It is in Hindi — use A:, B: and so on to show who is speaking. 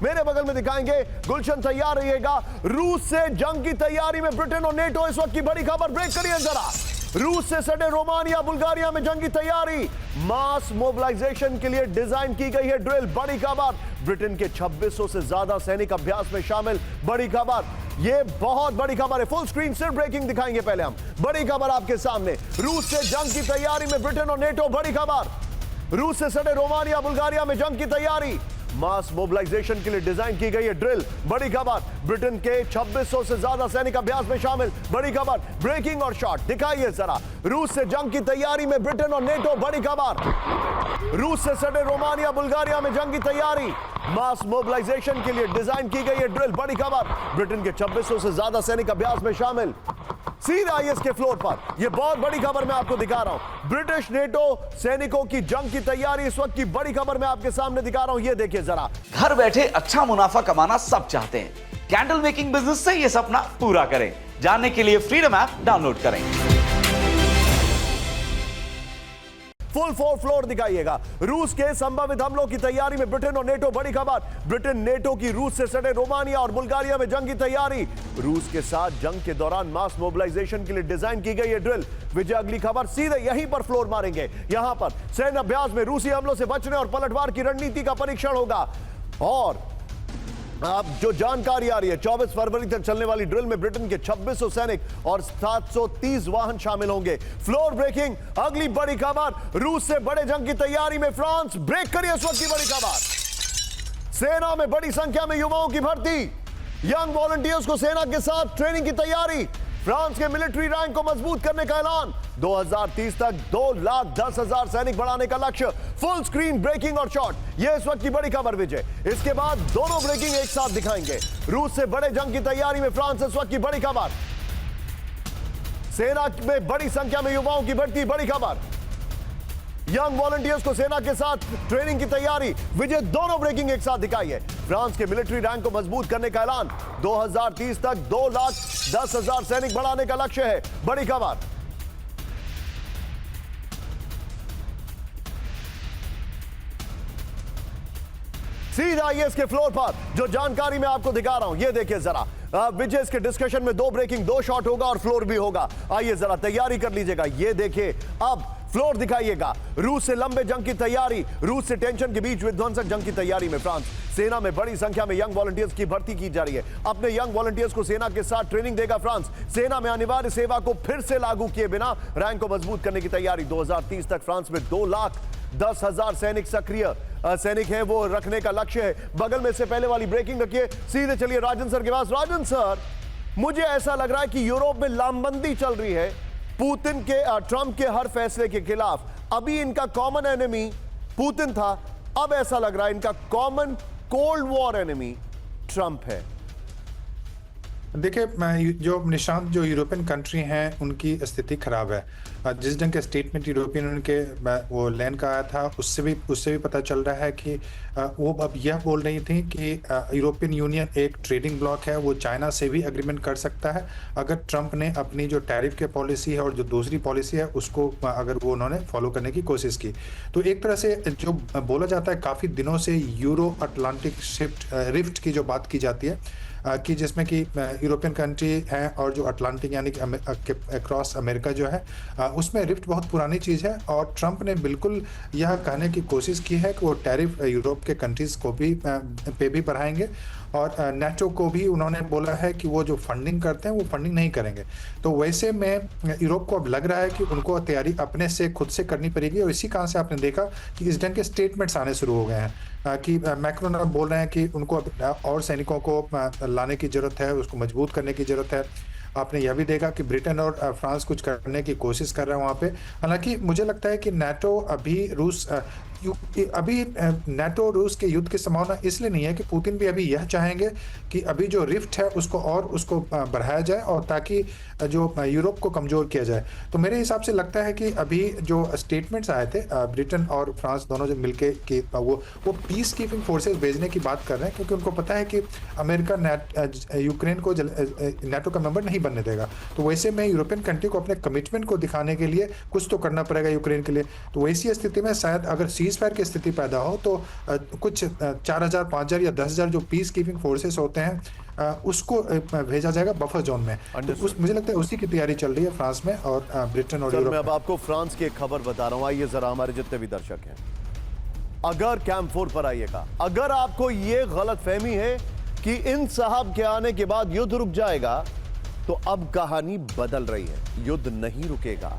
A: मेरे बगल में दिखाएंगे। गुलशन तैयार रहिएगा। रूस से जंग की तैयारी में ब्रिटेन और नेटो, इस वक्त की बड़ी खबर, ब्रेक करिए जरा। रूस से सटे रोमानिया बुल्गारिया में जंग की तैयारी, मास मोबिलाइजेशन के लिए डिजाइन की गई है ड्रिल, बड़ी खबर। ब्रिटेन के 2600 से ज्यादा सैनिक अभ्यास में शामिल, बड़ी खबर। ये बहुत बड़ी खबर है। फुल स्क्रीन सिर्फ ब्रेकिंग दिखाएंगे पहले हम। बड़ी खबर आपके सामने, रूस से जंग की तैयारी में ब्रिटेन और नेटो, बड़ी खबर। रूस से सटे रोमानिया बुल्गारिया में जंग की तैयारी, मास मोबिलाइजेशन के लिए डिजाइन की गई है ड्रिल, बड़ी खबर। ब्रिटेन के 2600 से ज्यादा सैनिक अभ्यास में शामिल, बड़ी खबर। ब्रेकिंग और शॉट दिखाइए जरा। रूस से जंग की तैयारी में ब्रिटेन और नेटो, बड़ी खबर। रूस से सटे रोमानिया बुल्गारिया में जंग की तैयारी, मास मोबिलाइजेशन के लिए डिजाइन की गई है ड्रिल, बड़ी खबर। ब्रिटेन के 2600 से ज्यादा सैनिक अभ्यास में शामिल। सीधा आईएस के फ्लोर पर यह बहुत बड़ी खबर मैं आपको दिखा रहा हूं। ब्रिटिश नेटो सैनिकों की जंग की तैयारी, इस वक्त की बड़ी खबर मैं आपके सामने दिखा रहा हूं। यह देखिए जरा।
B: घर बैठे अच्छा मुनाफा कमाना सब चाहते हैं, कैंडल मेकिंग बिजनेस से यह सपना पूरा करें। जानने के लिए फ्रीडम ऐप डाउनलोड करें।
A: फुल फोर फ्लोर दिखाइएगा। रूस के संभावित हमलों की तैयारी में ब्रिटेन और नेटो, बड़ी खबर। ब्रिटेन नेटो की रूस से सटे रोमानिया और बुल्गारिया में जंग की तैयारी, रूस के साथ जंग के दौरान मास मोबिलाइजेशन के लिए डिजाइन की गई है ड्रिल। विजय अगली खबर सीधे यहीं पर फ्लोर मारेंगे। यहां पर सैन्य अभ्यास में रूसी हमलों से बचने और पलटवार की रणनीति का परीक्षण होगा। और अब जो जानकारी आ रही है, 24 फरवरी तक चलने वाली ड्रिल में ब्रिटेन के 2600 सैनिक और 730 वाहन शामिल होंगे। फ्लोर ब्रेकिंग अगली बड़ी खबर, रूस से बड़े जंग की तैयारी में फ्रांस, ब्रेक करिए इस वक्त की बड़ी खबर। सेना में बड़ी संख्या में युवाओं की भर्ती, यंग वॉलंटियर्स को सेना के साथ ट्रेनिंग की तैयारी। फ्रांस के मिलिट्री रैंक को मजबूत करने का ऐलान, 2030 तक 2,10,000 सैनिक बढ़ाने का लक्ष्य। फुल स्क्रीन ब्रेकिंग और शॉट, यह इस वक्त की बड़ी खबर विजय। इसके बाद दोनों ब्रेकिंग एक साथ दिखाएंगे। रूस से बड़े जंग की तैयारी में फ्रांस, इस वक्त की बड़ी खबर। सेना में बड़ी संख्या में युवाओं की भर्ती, बड़ी खबर। यंग वॉलंटियर्स को सेना के साथ ट्रेनिंग की तैयारी, विजय। दोनों ब्रेकिंग एक साथ दिखाइए। फ्रांस के मिलिट्री रैंक को मजबूत करने का ऐलान, 2030 तक 2,10,000 सैनिक बढ़ाने का लक्ष्य है, बड़ी खबर। सीधा आईएस के फ्लोर पर जो जानकारी मैं आपको दिखा रहा हूं, यह देखिए जरा। विजय, इसके डिस्कशन में दो ब्रेकिंग, दो शॉट होगा और फ्लोर भी होगा। आइए जरा तैयारी कर लीजिएगा। ये देखिए, अब फ्लोर दिखाइएगा। रूस से लंबे जंग की तैयारी, रूस से टेंशन के बीच विध्वंसक जंग की तैयारी में फ्रांस। सेना में बड़ी संख्या में यंग वॉलंटियर्स की भर्ती की जा रही है। अपने यंग वॉलंटियर्स को सेना के साथ ट्रेनिंग देगा फ्रांस। सेना में अनिवार्य सेवा को फिर से लागू किए बिना रैंक को मजबूत करने की तैयारी। 2030 तक फ्रांस में 2,10,000 सैनिक सक्रिय सैनिक हैं, वो रखने का लक्ष्य है। बगल में से पहले वाली ब्रेकिंग रखिए। सीधे चलिए राजन सर के पास। राजन सर, मुझे ऐसा लग रहा है कि यूरोप में लामबंदी चल रही है पुतिन के, ट्रंप के हर फैसले के खिलाफ। अभी इनका कॉमन एनिमी पुतिन था, अब ऐसा लग रहा है इनका common cold war enemy Trump है।
C: देखिए, जो निशांत, जो यूरोपियन कंट्री हैं उनकी स्थिति खराब है। जिस ढंग के स्टेटमेंट यूरोपियन यूनियन के वो लैंड का आया था, उससे भी पता चल रहा है कि वो अब यह बोल रही थी कि यूरोपियन यूनियन एक ट्रेडिंग ब्लॉक है, वो चाइना से भी एग्रीमेंट कर सकता है अगर ट्रंप ने अपनी जो टैरिफ के पॉलिसी है और जो दूसरी पॉलिसी है उसको अगर वो उन्होंने फॉलो करने की कोशिश की। तो एक तरह से जो बोला जाता है, काफ़ी दिनों से यूरो अटलांटिक रिफ्ट की जो बात की जाती है कि जिसमें कि यूरोपियन कंट्री है और जो अटलांटिक यानी कि अक्रॉस अमेरिका जो है, उसमें रिफ्ट बहुत पुरानी चीज़ है। और ट्रंप ने बिल्कुल यह कहने की कोशिश की है कि वो टैरिफ यूरोप के कंट्रीज़ को भी पे भी बढ़ाएंगे और नेटो को भी उन्होंने बोला है कि वो जो फंडिंग करते हैं वो फंडिंग नहीं करेंगे। तो वैसे में यूरोप को अब लग रहा है कि उनको तैयारी अपने से खुद से करनी पड़ेगी। और इसी कारण से आपने देखा कि इस ढंग के स्टेटमेंट्स आने शुरू हो गए हैं कि मैक्रोन अब बोल रहे हैं कि उनको और सैनिकों को लाने की ज़रूरत है, उसको मजबूत करने की ज़रूरत है। आपने यह भी देखा कि ब्रिटेन और फ्रांस कुछ करने की कोशिश कर रहे हैं वहाँ पे। हालांकि मुझे लगता है कि नेटो अभी नेटो रूस के युद्ध की संभावना इसलिए नहीं है कि पुतिन भी अभी यह चाहेंगे कि अभी जो रिफ्ट है उसको बढ़ाया जाए और ताकि जो यूरोप को कमज़ोर किया जाए। तो मेरे हिसाब से लगता है कि अभी जो स्टेटमेंट्स आए थे ब्रिटेन और फ्रांस दोनों जो मिलके कि वो पीस कीपिंग फोर्सेस भेजने की बात कर रहे हैं, क्योंकि उनको पता है कि अमेरिका यूक्रेन को नेटो का मेंबर नहीं बनने देगा। तो वैसे में यूरोपियन कंट्री को अपने कमिटमेंट को दिखाने के लिए कुछ तो करना पड़ेगा यूक्रेन के लिए। तो वैसी स्थिति में शायद अगर सीज सीज फायर की स्थिति पैदा हो तो कुछ 4,000 5,000 या 10,000 जो पीस कीपिंग फोर्सेस होते हैं उसको भेजा जाएगा बफर जोन में। तो मुझे लगता है उसी की तैयारी चल रही है फ्रांस में और ब्रिटेन और
A: सर,
C: यूरोप
A: मैं अब
C: में।
A: आपको फ्रांस की एक खबर बता रहा हूं, आइए जरा हमारे जितने भी दर्शक हैं, अगर कैंप 4 पर आइएगा, अगर आपको यह गलत फहमी है कि इन साहब के आने के बाद युद्ध रुक जाएगा, तो अब कहानी बदल रही है। युद्ध नहीं रुकेगा,